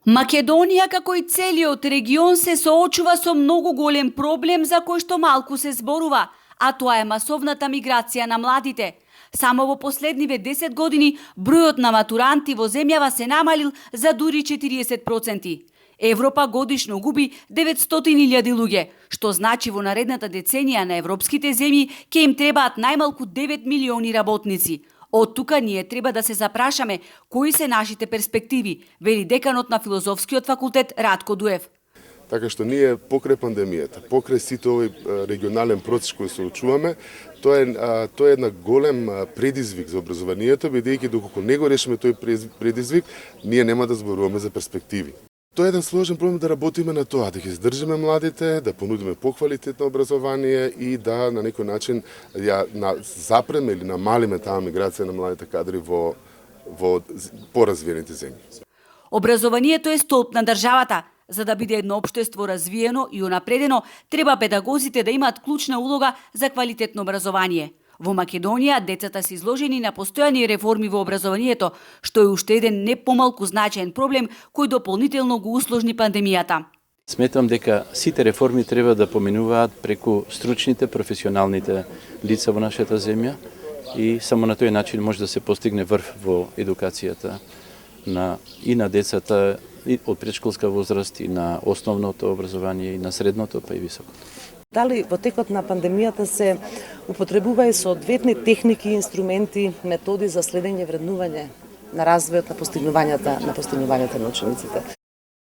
Македонија, како и целиот регион, се соочува со многу голем проблем за кој што малку се зборува, а тоа е масовната миграција на младите. Само во последниве 10 години бројот на матуранти во земјава се намалил за дури 40%. Европа годишно губи 900.000 луѓе, што значи во наредната деценија на европските земји ќе им требаат најмалку 9 милиони работници. Од тука ние треба да се запрашаме кои се нашите перспективи, вели деканот на Филозофскиот факултет Радко Дуев. Така што ние покрај пандемијата, покрај сите овој регионален процес кој се очуваме, тоа е една голем предизвик за образованието, бидејќи доколку не го решиме тој предизвик, ние нема да зборуваме за перспективи. Тоа е еден сложен проблем да работиме на тоа, да ги задржиме младите, да понудиме поквалитетно образование и да на некој начин запреме или намалиме таа миграција на младите кадри во поразвиените земји. Образованието е столб на државата. За да биде едно општество развиено и унапредено, треба педагозите да имаат клучна улога за квалитетно образование. Во Македонија децата се изложени на постојани реформи во образованието, што е уште еден не помалку значаен проблем кој дополнително го усложни пандемијата. Сметам дека сите реформи треба да поминуваат преку стручните, професионалните лица во нашата земја и само на тој начин може да се постигне врв во едукацијата и на децата и од предшколска возраст, и на основното образование, и на средното, па и високото. Дали во текот на пандемијата се употребува и соодветни техники, инструменти, методи за следење вреднување на развојот на постигнувањата на учениците?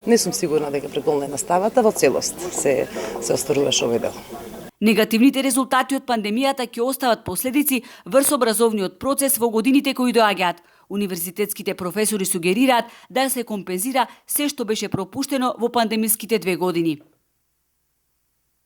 Не сум сигурна дека преку онлајн наставата во целост се остваруваше овој дел. Негативните резултати од пандемијата ќе остават последици врз образовниот процес во годините кои доаѓаат. Универзитетските професори сугерираат да се компензира се што беше пропуштено во пандемиските 2 години.